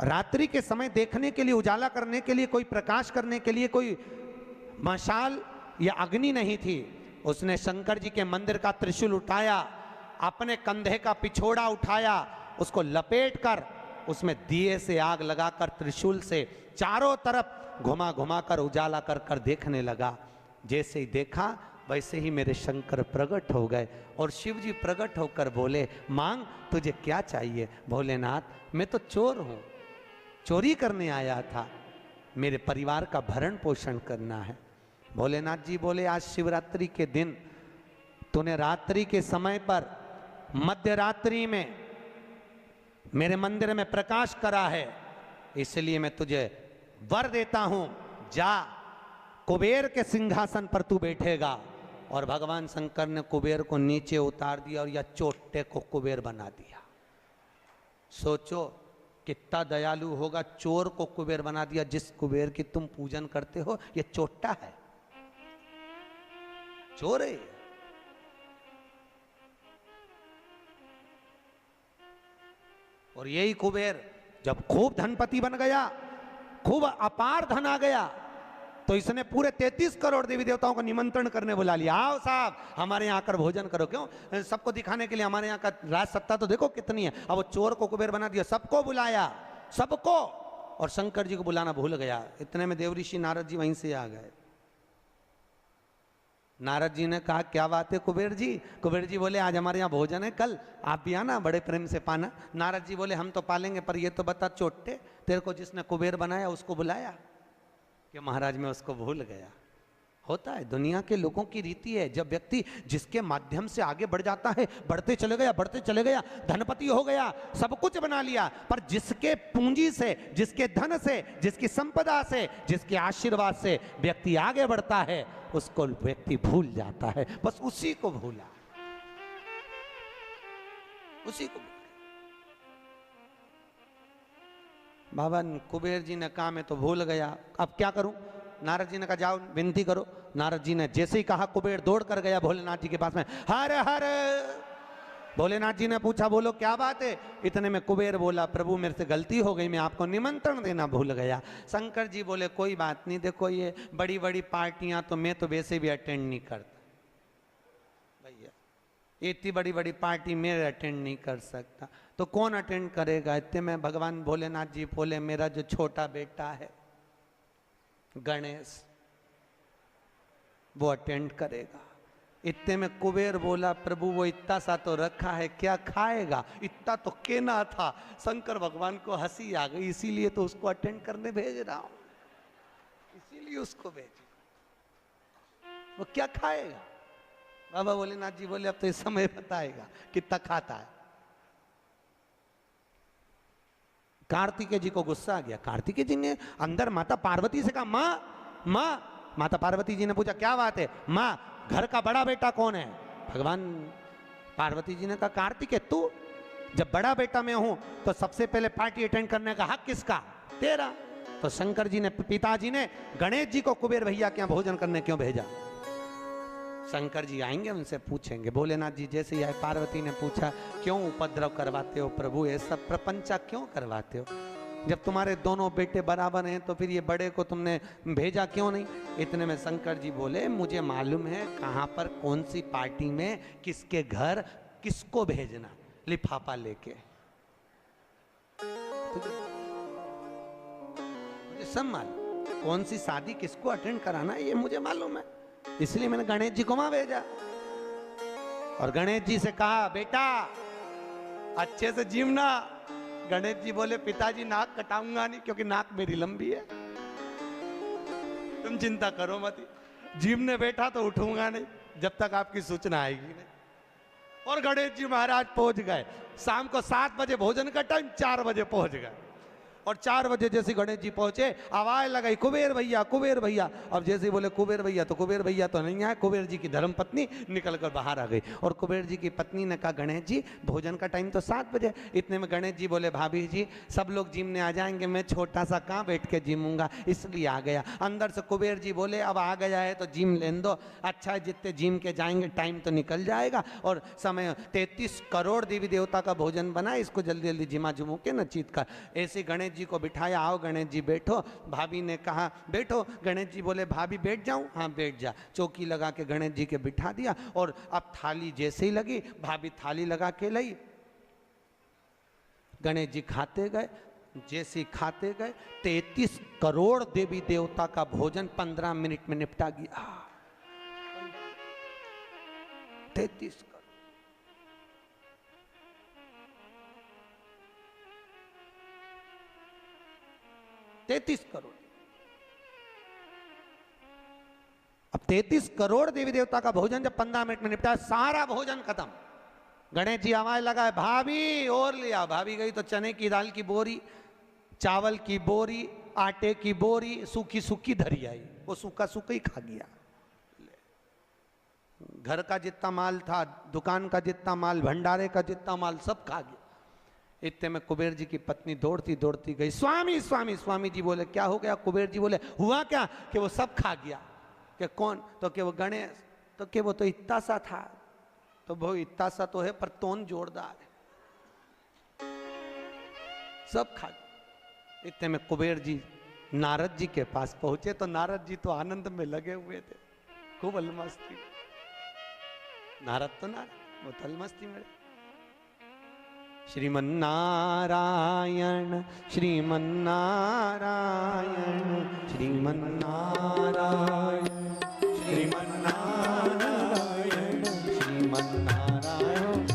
रात्रि के समय देखने के लिए, उजाला करने के लिए, कोई प्रकाश करने के लिए कोई मशाल या अग्नि नहीं थी। उसने शंकर जी के मंदिर का त्रिशूल उठाया, अपने कंधे का पिछोड़ा उठाया, उसको लपेट कर उसमें दिए से आग लगाकर त्रिशूल से चारों तरफ घुमा घुमा कर उजाला कर कर देखने लगा। जैसे ही देखा वैसे ही मेरे शंकर प्रकट हो गए और शिव जी प्रकट होकर बोले, मांग तुझे क्या चाहिए। भोलेनाथ मैं तो चोर हूं, चोरी करने आया था, मेरे परिवार का भरण पोषण करना है। भोलेनाथ जी बोले, आज शिवरात्रि के दिन तूने रात्रि के समय पर मध्य रात्रि में मेरे मंदिर में प्रकाश करा है, इसलिए मैं तुझे वर देता हूं, जा कुबेर के सिंहासन पर तू बैठेगा। और भगवान शंकर ने कुबेर को नीचे उतार दिया और या चोटे को कुबेर बना दिया। सोचो कितना दयालु होगा, चोर को कुबेर बना दिया। जिस कुबेर की तुम पूजन करते हो ये चोट्टा है, चोर है। और यही कुबेर जब खूब धनपति बन गया, खूब अपार धन आ गया, तो इसने पूरे 33 करोड़ देवी देवताओं को निमंत्रण करने बुला लिया। आओ साहब हमारे यहाँ आकर भोजन करो। क्यों? सबको दिखाने के लिए हमारे यहाँ का राज सत्ता तो देखो कितनी है। अब वो चोर को कुबेर बना दिया, सबको बुलाया, सबको। और शंकर जी को बुलाना भूल गया। इतने में देवऋषि नारद जी वहीं से आ गए। नारद जी ने कहा, क्या बात है कुबेर जी? कुबेर जी बोले, आज हमारे यहाँ भोजन है, कल आप भी आना, बड़े प्रेम से पाना। नारद जी बोले, हम तो पालेंगे, पर ये तो बता चोट्टे, तेरे को जिसने कुबेर बनाया उसको बुलाया? कि महाराज मैं उसको भूल गया। होता है, दुनिया के लोगों की रीति है। जब व्यक्ति जिसके माध्यम से आगे बढ़ जाता है, बढ़ते चले गया, धनपति हो गया, सब कुछ बना लिया, पर जिसके पूंजी से, जिसके धन से, जिसकी संपदा से, जिसके आशीर्वाद से व्यक्ति आगे बढ़ता है, उसको व्यक्ति भूल जाता है। बस उसी को भूला, उसी को। बाबा कुबेर जी ने कहा मैं तो भूल गया, अब क्या करूं? नारद जी ने कहा जाओ विनती करो। नारद जी ने जैसे ही कहा, कुबेर दौड़ कर गया भोलेनाथ जी के पास में, हर हर। भोलेनाथ जी ने पूछा, बोलो क्या बात है? इतने में कुबेर बोला, प्रभु मेरे से गलती हो गई, मैं आपको निमंत्रण देना भूल गया। शंकर जी बोले, कोई बात नहीं, देखो ये बड़ी बड़ी पार्टियां तो मैं तो वैसे भी अटेंड नहीं करता भैया, इतनी बड़ी बड़ी पार्टी मैं अटेंड नहीं कर सकता, तो कौन अटेंड करेगा? इतने में भगवान भोलेनाथ जी बोले, मेरा जो छोटा बेटा है गणेश, वो अटेंड करेगा। इतने में कुबेर बोला, प्रभु वो इतना सा तो रखा है, क्या खाएगा? इतना तो केना था। शंकर भगवान को हंसी आ गई, इसीलिए तो उसको अटेंड करने भेज रहा हूं, इसीलिए उसको भेज। वो क्या खाएगा? बाबा भोलेनाथ जी बोले, अब तो इस समय बताएगा कितना खाता है। कार्तिकेय जी को गुस्सा आ गया। कार्तिकेय जी ने अंदर माता पार्वती से कहा, माँ माँ। माता पार्वती जी ने पूछा, क्या बात है? माँ घर का बड़ा बेटा कौन है? भगवान पार्वती जी ने कहा, कार्तिकेय तू। जब बड़ा बेटा मैं हूं तो सबसे पहले पार्टी अटेंड करने का हक किसका? तेरा। तो शंकर जी ने, पिताजी ने गणेश जी को कुबेर भैया के यहाँ भोजन करने क्यों भेजा? शंकर जी आएंगे, उनसे पूछेंगे। भोलेनाथ जी जैसे ही आए, पार्वती ने पूछा, क्यों उपद्रव करवाते हो प्रभु? ये सब प्रपंचा क्यों करवाते हो? जब तुम्हारे दोनों बेटे बराबर हैं तो फिर ये बड़े को तुमने भेजा क्यों नहीं? इतने में शंकर जी बोले, मुझे मालूम है कहाँ पर, कौन सी पार्टी में, किसके घर किसको भेजना, लिफाफा लेके। मुझे सब मालूम, कौन सी शादी किसको अटेंड कराना ये मुझे मालूम है, इसलिए मैंने गणेश जी को वहां भेजा। और गणेश जी से कहा, बेटा अच्छे से जीवना। गणेश जी बोले, पिताजी नाक कटाऊंगा नहीं, क्योंकि नाक मेरी लंबी है, तुम चिंता करो मत। जीवने बैठा तो उठूंगा नहीं जब तक आपकी सूचना आएगी नहीं। और गणेश जी महाराज पहुंच गए। शाम को 7 बजे भोजन का टाइम, 4 बजे पहुंच गए। और 4 बजे जैसे गणेश जी पहुंचे, आवाज लगाई, कुबेर भैया, कुबेर भैया। अब जैसे ही बोले कुबेर भैया, तो कुबेर भैया तो नहीं आए। कुबेर जी की धर्म पत्नी निकल कर बाहर आ गई। और कुबेर जी की पत्नी ने कहा, गणेश जी भोजन का टाइम तो 7 बजे। इतने में गणेश जी बोले, भाभी जी सब लोग जिमने आ जाएंगे, मैं छोटा सा कहाँ बैठ के जिमूंगा, इसलिए आ गया। अंदर से कुबेर जी बोले, अब आ गया है तो जिम लेने दो। अच्छा है, जितने जिम के जाएंगे टाइम तो निकल जाएगा, और समय 33 करोड़ देवी देवता का भोजन बना, इसको जल्दी जल्दी जिमा जुमू के न चीत कर। ऐसे गणेश गणेश जी को बिठाया, आओ गणेश जी बैठो। भाभी ने कहा बैठो, गणेश जी बोले भाभी बैठ जाऊं? हाँ बैठ जा। चौकी लगा के गणेश जी के बिठा दिया और अब थाली जैसे ही लगी, भाभी थाली लगा के लाई, गणेश जी खाते गए। जैसे खाते गए 33 करोड़ देवी देवता का भोजन 15 मिनट में निपटा गया। 33 करोड़। अब 33 करोड़ देवी देवता का भोजन जब 15 मिनट में निपटा, सारा भोजन खत्म। गणेश जी आवाज लगाए भाभी और लिया। भाभी गई तो चने की दाल की बोरी, चावल की बोरी, आटे की बोरी सूखी सूखी धरी आई। वो सूखा सूखा ही खा गया। घर का जितना माल था, दुकान का जितना माल, भंडारे का जितना माल, सब खा गया। इतने में कुबेर जी की पत्नी दौड़ती दौड़ती गई, स्वामी स्वामी। स्वामी जी बोले क्या हो गया? कुबेर जी बोले हुआ क्या कि वो सब खा गया। कि कौन? तो कि वो गणेश। तो कि वो तो इतना सा था। तो वो इतना सा तो है पर तोन जोरदार है, सब खा गया। इतने में कुबेर जी नारद जी के पास पहुंचे तो नारद जी तो आनंद में लगे हुए थे, खूब अलमस्ती। नारद तो नारद, वो तो अलमस्ती में। श्रीमन्नारायण श्रीमन्नारायण श्रीमन्नारायण श्रीमन्नारायण श्रीमन्नारायण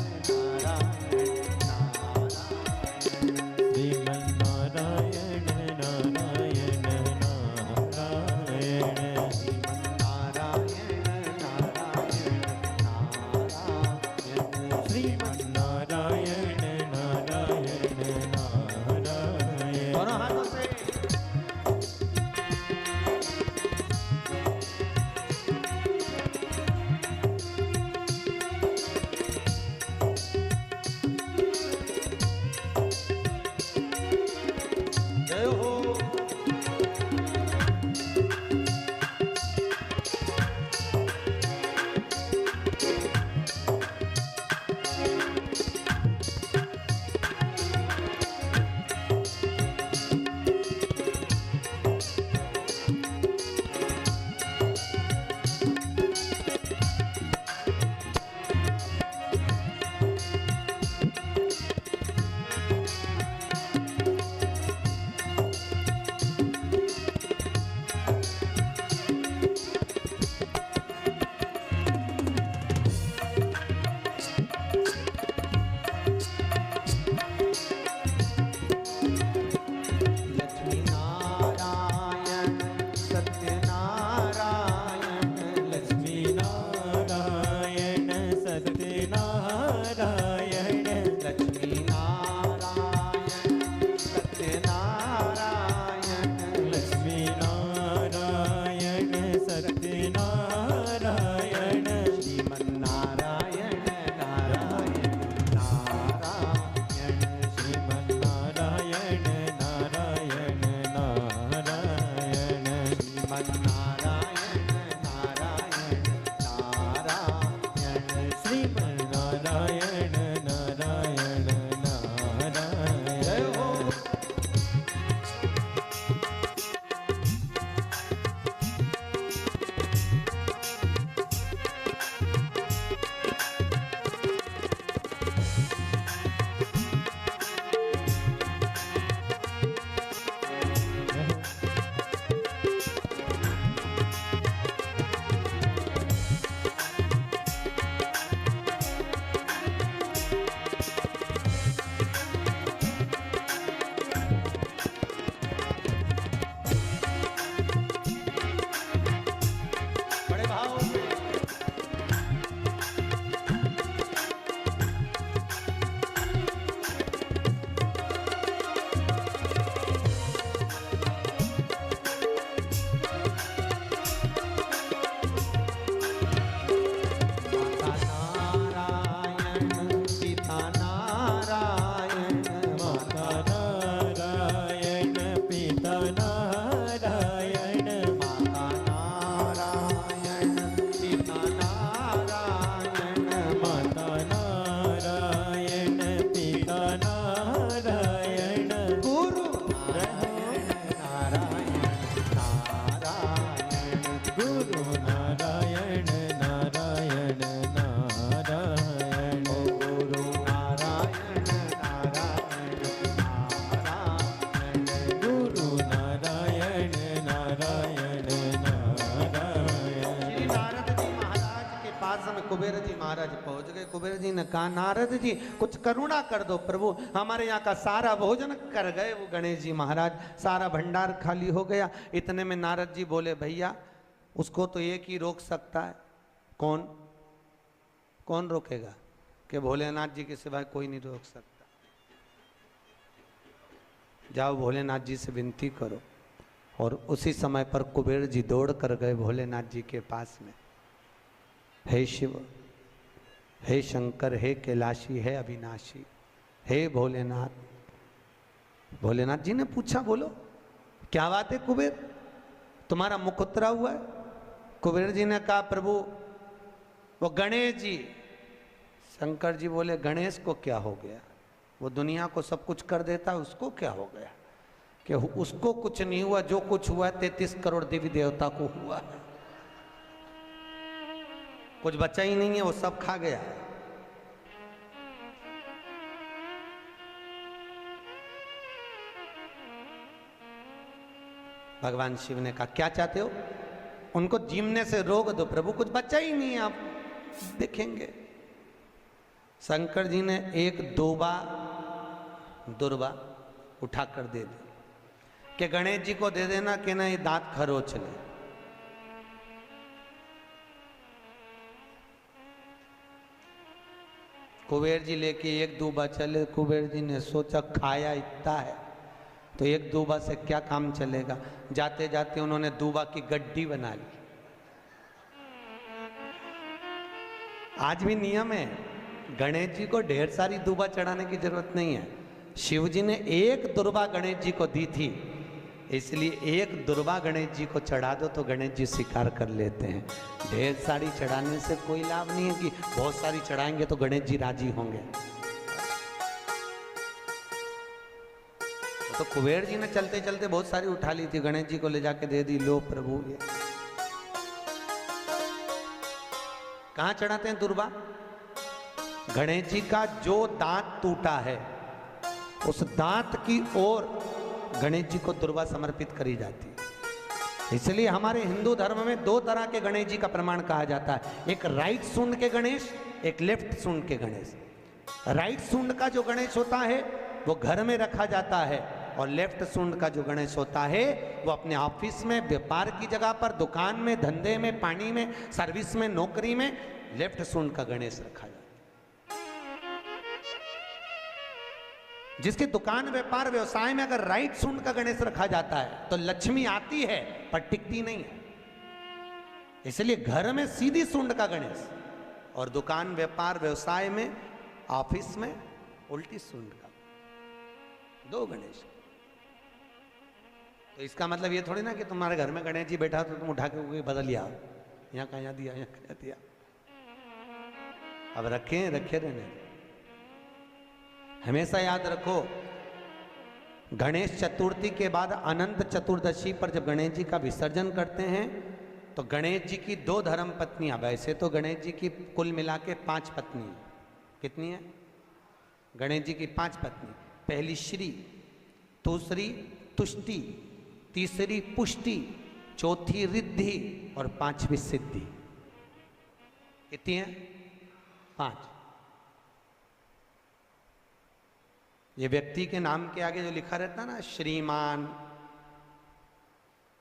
कुबेर जी महाराज पहुंच गए। कुबेर जी ने कहा नारद जी कुछ करुणा कर दो प्रभु, हमारे यहाँ का सारा भोजन कर गए वो गणेश जी महाराज, सारा भंडार खाली हो गया। इतने में नारद जी बोले भैया उसको तो एक ही रोक सकता है। कौन? कौन रोकेगा? कि भोलेनाथ जी के सिवाय कोई नहीं रोक सकता। जाओ भोलेनाथ जी से विनती करो। और उसी समय पर कुबेर जी दौड़ कर गए भोलेनाथ जी के पास में। हे शिव, हे शंकर, हे कैलाशी, हे अविनाशी, हे भोलेनाथ। भोलेनाथ जी ने पूछा बोलो क्या बात है कुबेर, तुम्हारा मुख उतरा हुआ है? कुबेर जी ने कहा प्रभु वो गणेश जी। शंकर जी बोले गणेश को क्या हो गया? वो दुनिया को सब कुछ कर देता है, उसको क्या हो गया? कि उसको कुछ नहीं हुआ, जो कुछ हुआ 33 करोड़ देवी देवता को हुआ है। कुछ बचा ही नहीं है, वो सब खा गया। भगवान शिव ने कहा क्या चाहते हो? उनको जीमने से रोक दो प्रभु, कुछ बचा ही नहीं है, आप देखेंगे। शंकर जी ने एक दुर्बा उठाकर दे दी कि गणेश जी को दे देना कि ना ये दांत खरोच ले। कुबेर जी लेके एक दूबा चले। कुबेर जी ने सोचा खाया इतना है तो एक दूबा से क्या काम चलेगा। जाते जाते उन्होंने दूबा की गड्डी बना ली। आज भी नियम है, गणेश जी को ढेर सारी दूबा चढ़ाने की जरूरत नहीं है। शिव जी ने एक दुर्बा गणेश जी को दी थी, इसलिए एक दुर्बा गणेश जी को चढ़ा दो तो गणेश जी स्वीकार कर लेते हैं। ढेर सारी चढ़ाने से कोई लाभ नहीं है कि बहुत सारी चढ़ाएंगे तो गणेश जी राजी होंगे। तो कुबेर जी ने चलते चलते बहुत सारी उठा ली थी, गणेश जी को ले जाके दे दी। लो प्रभु ये कहां चढ़ाते हैं दुर्बा? गणेश जी का जो दांत टूटा है उस दांत की ओर गणेश जी को दुर्बा समर्पित करी जाती है। इसलिए हमारे हिंदू धर्म में दो तरह के गणेश जी का प्रमाण कहा जाता है, एक राइट सूंड के गणेश, एक लेफ्ट सूंड के गणेश। राइट सूंड का जो गणेश होता है वो घर में रखा जाता है, और लेफ्ट सूंड का जो गणेश होता है वो अपने ऑफिस में, व्यापार की जगह पर, दुकान में, धंधे में, पानी में, सर्विस में, नौकरी में लेफ्ट सूंड का गणेश रखा जाता है। जिसकी दुकान, व्यापार, व्यवसाय में अगर राइट सूंड का गणेश रखा जाता है तो लक्ष्मी आती है पर टिकती नहीं है। इसलिए घर में सीधी सूंड का गणेश और दुकान, व्यापार, व्यवसाय में, ऑफिस में उल्टी सूंड का, दो गणेश। तो इसका मतलब ये थोड़ी ना कि तुम्हारे घर में गणेश जी बैठा तो तुम उठा के कोई बदल लिया, यहाँ कहाँ दिया, यहाँ कहाँ दिया। अब रखे रहने। हमेशा याद रखो, गणेश चतुर्थी के बाद अनंत चतुर्दशी पर जब गणेश जी का विसर्जन करते हैं तो गणेश जी की 2 धर्म पत्नियां, वैसे तो गणेश जी की कुल मिला के 5 पत्नी, कितनी है? गणेश जी की 5 पत्नी। पहली श्री, दूसरी तुष्टि, तीसरी पुष्टि, चौथी रिद्धि और 5वीं सिद्धि। कितनी है? 5। ये व्यक्ति के नाम के आगे जो लिखा रहता है ना श्रीमान,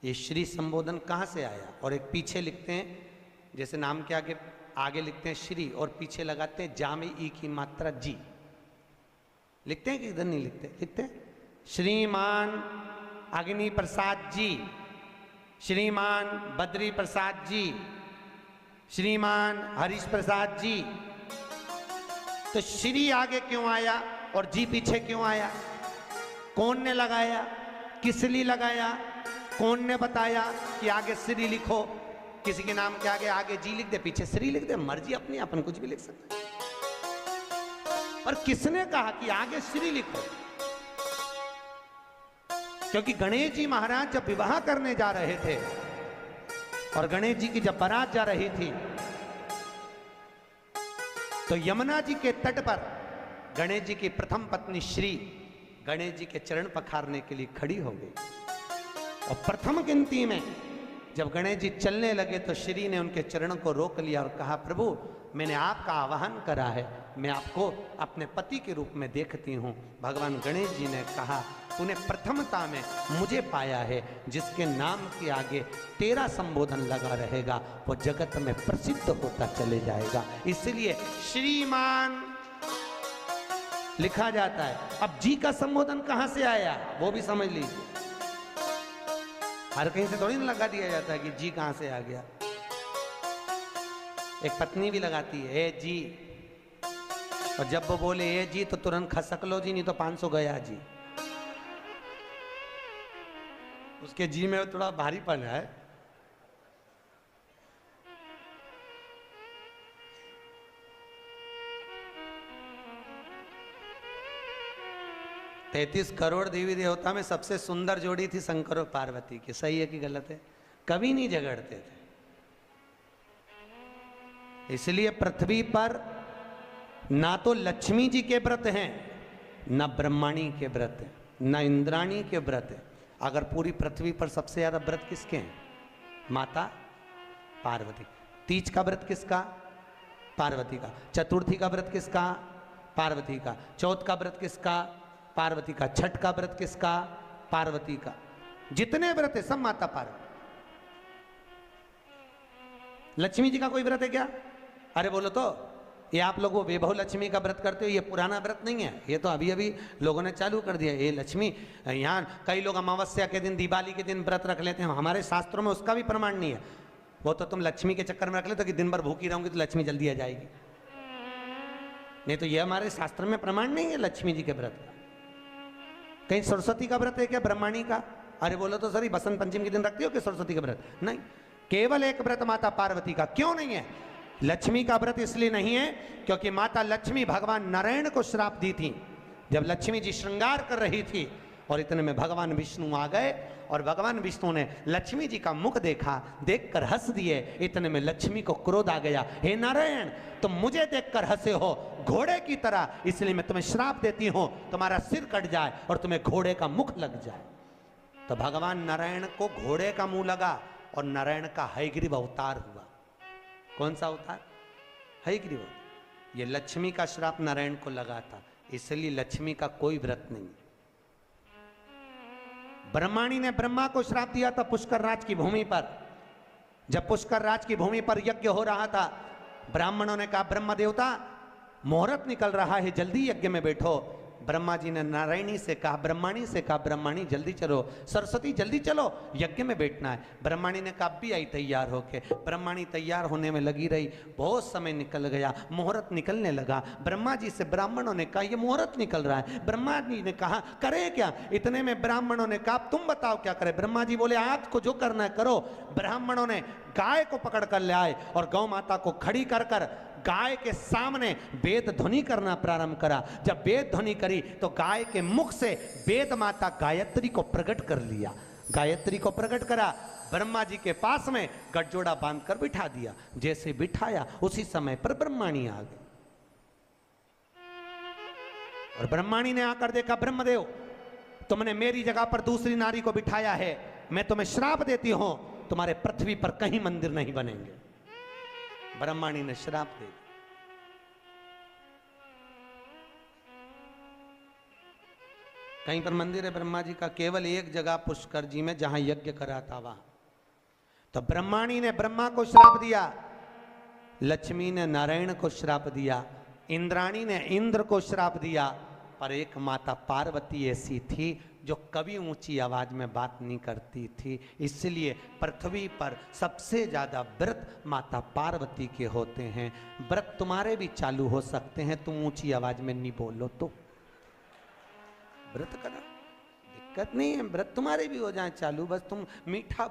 ये श्री संबोधन कहाँ से आया? और एक पीछे लिखते हैं, जैसे नाम के आगे लिखते हैं श्री और पीछे लगाते हैं जा में ई की मात्रा जी। लिखते हैं कि इधर नहीं लिखते? लिखते हैं श्रीमान अग्नि प्रसाद जी, श्रीमान बद्री प्रसाद जी, श्रीमान हरीश प्रसाद जी। तो श्री आगे क्यों आया और जी पीछे क्यों आया? कौन ने लगाया? किस लिए लगाया? कौन ने बताया कि आगे श्री लिखो? किसी के नाम के आगे जी लिख दे, पीछे श्री लिख दे, मर्जी अपनी, अपन कुछ भी लिख सकते हैं। और किसने कहा कि आगे श्री लिखो? क्योंकि गणेश जी महाराज जब विवाह करने जा रहे थे और गणेश जी की जब बारात जा रही थी तो यमुना जी के तट पर गणेश जी की प्रथम पत्नी श्री गणेश जी के चरण पखारने के लिए खड़ी हो गई। और प्रथम गिनती में जब गणेश जी चलने लगे तो श्री ने उनके चरणों को रोक लिया और कहा प्रभु मैंने आपका आवाहन करा है, मैं आपको अपने पति के रूप में देखती हूँ। भगवान गणेश जी ने कहा, तूने प्रथमता में मुझे पाया है, जिसके नाम के आगे तेरा संबोधन लगा रहेगा वो जगत में प्रसिद्ध होता चले जाएगा। इसलिए श्रीमान लिखा जाता है। अब जी का संबोधन कहां से आया वो भी समझ लीजिए। हर कहीं से थोड़ी ना लगा दिया जाता है कि जी कहां से आ गया। एक पत्नी भी लगाती है ए जी, और जब वो बोले ए जी तो तुरंत खसक लो जी, नहीं तो 500 गया जी। उसके जी में थोड़ा भारीपन है। तैतीस करोड़ देवी देवता में सबसे सुंदर जोड़ी थी शंकर और पार्वती की। सही है कि गलत है? कभी नहीं झगड़ते थे। इसलिए पृथ्वी पर ना तो लक्ष्मी जी के व्रत हैं, ना ब्रह्माणी के व्रत हैं, ना इंद्राणी के व्रत हैं। अगर पूरी पृथ्वी पर सबसे ज्यादा व्रत किसके हैं? माता पार्वती। तीज का व्रत किसका? पार्वती का। चतुर्थी का व्रत किसका? पार्वती का। चौथ का व्रत किसका? पार्वती का। छठ का व्रत किसका? पार्वती का। जितने व्रत है सब माता पार्वती। लक्ष्मी जी का कोई व्रत है क्या? अरे बोलो तो, ये आप लोग वो वैभव लक्ष्मी का व्रत करते हो, ये पुराना व्रत नहीं है, ये तो अभी अभी लोगों ने चालू कर दिया। ये लक्ष्मी, यहाँ कई लोग अमावस्या के दिन, दिवाली के दिन व्रत रख लेते हैं, हमारे शास्त्रों में उसका भी प्रमाण नहीं है। वो तो तुम लक्ष्मी के चक्कर में रख लेते हो कि दिन भर भूखी रहूंगी तो लक्ष्मी जल्दी आ जाएगी। नहीं तो ये हमारे शास्त्र में प्रमाण नहीं है लक्ष्मी जी के व्रत का। कहीं सरस्वती का व्रत है क्या? ब्रह्माणी का? अरे बोलो तो सर, बसंत पंचमी के दिन रखती हो कि सरस्वती का व्रत? नहीं, केवल एक व्रत माता पार्वती का। क्यों नहीं है? लक्ष्मी का व्रत इसलिए नहीं है क्योंकि माता लक्ष्मी भगवान नारायण को श्राप दी थी। जब लक्ष्मी जी श्रृंगार कर रही थी और इतने में भगवान विष्णु आ गए, और भगवान विष्णु ने लक्ष्मी जी का मुख देखा, देखकर हंस दिए। इतने में लक्ष्मी को क्रोध आ गया, हे नारायण तुम मुझे देखकर हंसे हो घोड़े की तरह, इसलिए मैं तुम्हें श्राप देती हूं, तुम्हारा सिर कट जाए और तुम्हें घोड़े का मुख लग जाए। तो भगवान नारायण को घोड़े का मुंह लगा और नारायण का हयग्रीव अवतार हुआ। कौन सा अवतार? हयग्रीव। ये लक्ष्मी का श्राप नारायण को लगा था, इसलिए लक्ष्मी का कोई व्रत नहीं। ब्रह्माणी ने ब्रह्मा को श्राप दिया था पुष्कर राज की भूमि पर। जब पुष्कर राज की भूमि पर यज्ञ हो रहा था, ब्राह्मणों ने कहा ब्रह्म देवता मुहूर्त निकल रहा है, जल्दी यज्ञ में बैठो। ब्रह्मा जी ने नारायणी से कहा, ब्रह्माणी से कहा, ब्रह्माणी जल्दी चलो, सरस्वती जल्दी चलो, यज्ञ में बैठना है। ब्रह्माणी ने कहा भी आई तैयार होके। ब्रह्माणी तैयार होने में लगी रही, बहुत समय निकल गया, मुहूर्त निकलने लगा। ब्रह्मा जी से ब्राह्मणों ने कहा ये मुहूर्त निकल रहा है। ब्रह्मा जी ने कहा करे क्या? इतने में ब्राह्मणों ने कहा तुम बताओ क्या करे? ब्रह्मा जी बोले आज को जो करना है करो। ब्राह्मणों ने गाय को पकड़ कर ले आए और गौ माता को खड़ी कर कर गाय के सामने वेद ध्वनि करना प्रारंभ करा। जब वेद ध्वनि करी तो गाय के मुख से वेद माता गायत्री को प्रकट कर लिया। गायत्री को प्रकट करा, ब्रह्मा जी के पास में गठजोड़ा बांधकर बिठा दिया। जैसे बिठाया उसी समय पर ब्रह्माणी आ गई और ब्रह्माणी ने आकर देखा ब्रह्मदेव तुमने मेरी जगह पर दूसरी नारी को बिठाया है, मैं तुम्हें श्राप देती हूं, तुम्हारे पृथ्वी पर कहीं मंदिर नहीं बनेंगे। ब्रह्माणी ने श्राप दे दिया। कहीं पर मंदिर है ब्रह्मा जी का? केवल एक जगह पुष्कर जी में, जहां यज्ञ करा था वहां। तो ब्रह्माणी ने ब्रह्मा को श्राप दिया, लक्ष्मी ने नारायण को श्राप दिया, इंद्राणी ने इंद्र को श्राप दिया, पर एक माता पार्वती ऐसी थी जो कभी ऊंची आवाज में बात नहीं करती थी। इसलिए पृथ्वी पर सबसे ज्यादा व्रत माता पार्वती के होते हैं। व्रत तुम्हारे भी चालू हो सकते हैं, तुम ऊंची आवाज में नहीं बोलो तो। व्रत करा दिक्कत नहीं है, व्रत तुम्हारे भी हो जाए चालू, बस तुम मीठा